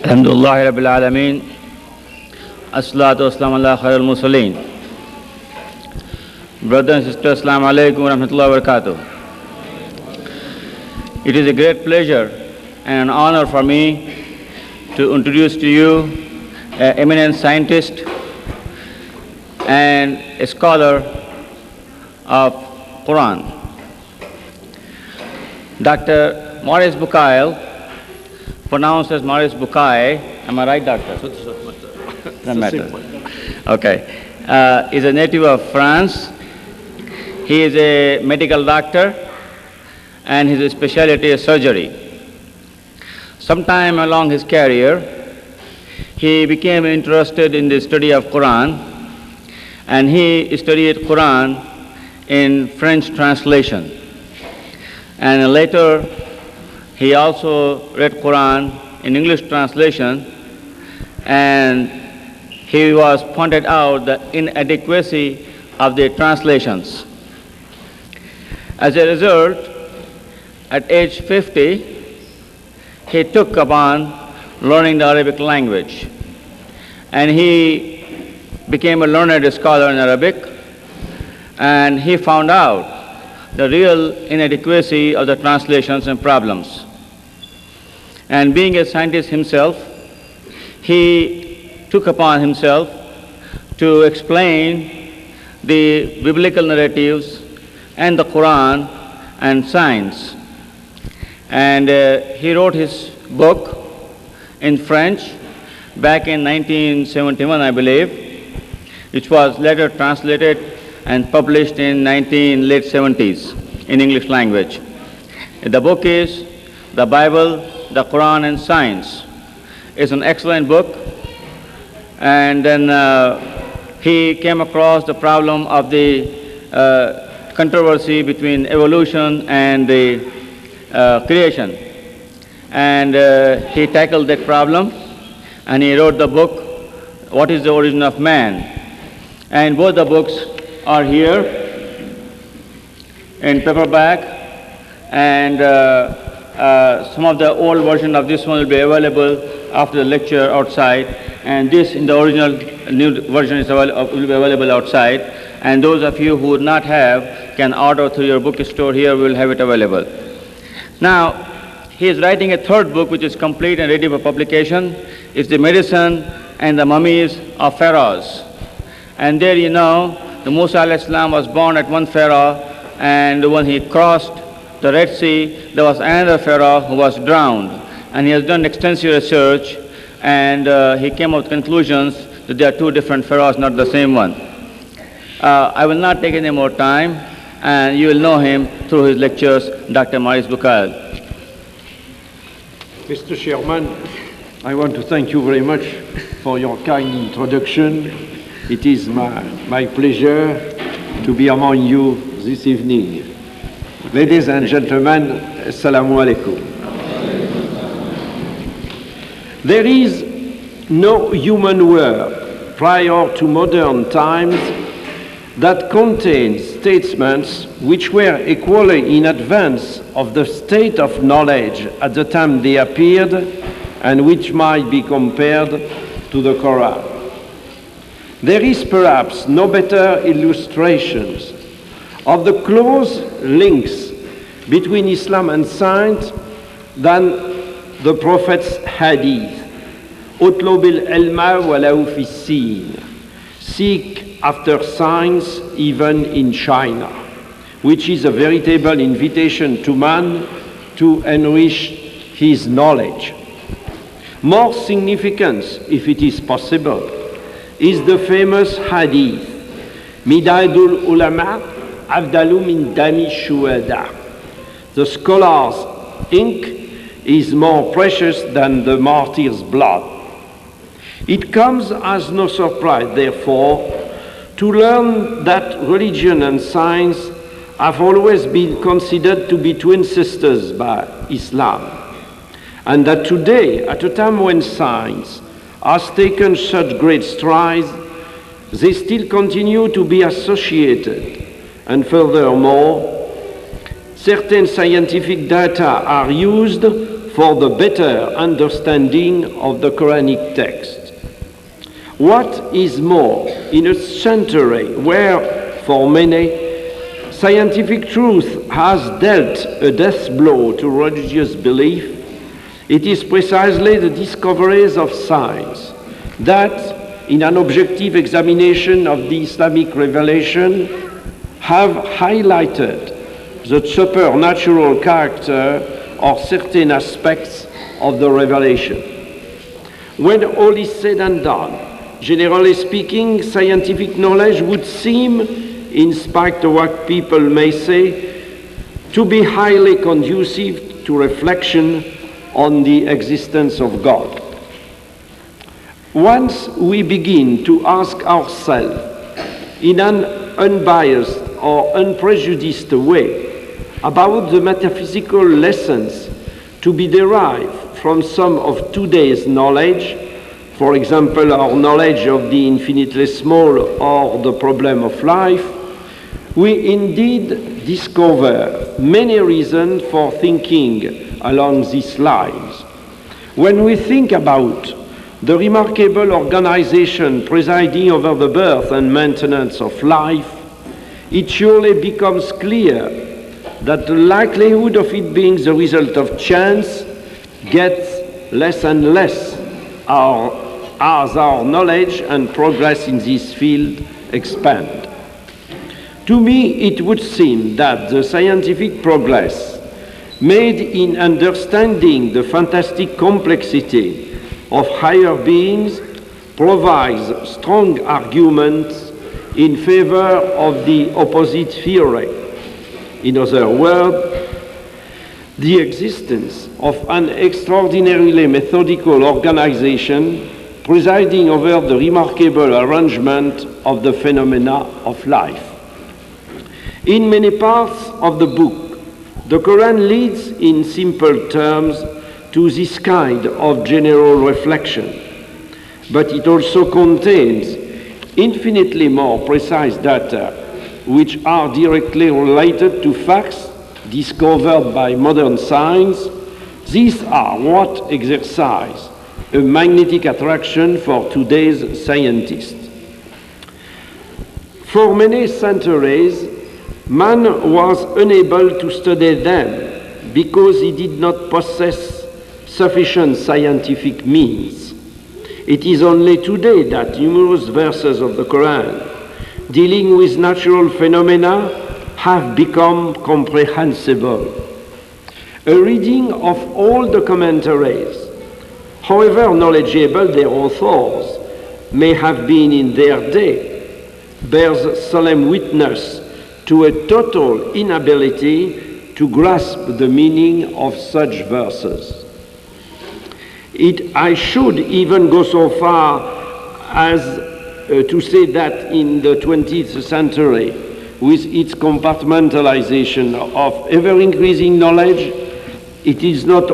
Alhamdulillah Rabbil Alameen. As-salatu was-salamu ala khairil mursaleen. Brothers and sisters, Assalamu alaikum wa rahmatullahi wa barakatuh. It is a great pleasure and an honor for me to introduce to you an eminent scientist and a scholar of Qur'an. Dr. Maurice Bucaille, pronounced as Maurice Bucaille, am I right, doctor? Doesn't matter. Okay. Is a native of France. He is a medical doctor and his specialty is surgery. Sometime along his career, he became interested in the study of Quran, and he studied Quran in French translation. And later, he also read Quran in English translation, and he was pointed out the inadequacy of the translations. As a result, at age 50, he took upon learning the Arabic language, and he became a learned scholar in Arabic, and he found out the real inadequacy of the translations and problems. And being a scientist himself, he took upon himself to explain the biblical narratives and the Quran and science. And he wrote his book in French back in 1971, I believe, which was later translated and published in late 70s in English language. The book is The Bible, the Quran and Science. It's an excellent book. And then he came across the problem of the controversy between evolution and the creation. And he tackled that problem, and he wrote the book, What is the Origin of Man? And both the books are here in paperback, and some of the old version of this one will be available after the lecture outside, and this in the original new version will be available outside, and those of you who would not have can order through your bookstore here. We will have it available. Now, he is writing a third book which is complete and ready for publication. It's The Medicine and the Mummies of Pharaohs. And there you know, the Musa alayhi salam was born at one pharaoh, and when he crossed the Red Sea, there was another pharaoh who was drowned. And he has done extensive research, and he came up with conclusions that there are two different pharaohs, not the same one. I will not take any more time, and you will know him through his lectures, Dr. Maurice Bucaille. Mr. Chairman, I want to thank you very much for your kind introduction. It is my pleasure to be among you this evening. Ladies and gentlemen, Assalamu alaikum. There is no human work prior to modern times that contains statements which were equally in advance of the state of knowledge at the time they appeared, and which might be compared to the Qur'an. There is perhaps no better illustrations of the close links between Islam and science than the Prophet's hadith. اطلب العلم ولو في الصين. Seek after science even in China, which is a veritable invitation to man to enrich his knowledge. More significant, if it is possible, is the famous hadith, Midadul Ulama Afdalu min Dami Shuhada. The scholar's ink is more precious than the martyr's blood. It comes as no surprise, therefore, to learn that religion and science have always been considered to be twin sisters by Islam, and that today, at a time when science has taken such great strides, they still continue to be associated. And furthermore, certain scientific data are used for the better understanding of the Quranic text. What is more, in a century where, for many, scientific truth has dealt a death blow to religious belief, it is precisely the discoveries of science that, in an objective examination of the Islamic revelation, have highlighted the supernatural character of certain aspects of the revelation. When all is said and done, generally speaking, scientific knowledge would seem, in spite of what people may say, to be highly conducive to reflection on the existence of God. Once we begin to ask ourselves in an unbiased or unprejudiced way about the metaphysical lessons to be derived from some of today's knowledge, for example, our knowledge of the infinitely small or the problem of life, we indeed discover many reasons for thinking along these lines. When we think about the remarkable organization presiding over the birth and maintenance of life, it surely becomes clear that the likelihood of it being the result of chance gets less and less as our knowledge and progress in this field expand. To me, it would seem that the scientific progress made in understanding the fantastic complexity of higher beings provides strong arguments in favor of the opposite theory. In other words, the existence of an extraordinarily methodical organization presiding over the remarkable arrangement of the phenomena of life. In many parts of the book, the Quran leads in simple terms to this kind of general reflection, but it also contains infinitely more precise data which are directly related to facts discovered by modern science. These are what exercise a magnetic attraction for today's scientists. For many centuries, man was unable to study them because he did not possess sufficient scientific means. It is only today that numerous verses of the Quran dealing with natural phenomena have become comprehensible. A reading of all the commentaries, however knowledgeable their authors may have been in their day, bears solemn witness to a total inability to grasp the meaning of such verses. I should even go so far as to say that in the 20th century, with its compartmentalization of ever-increasing knowledge, it is not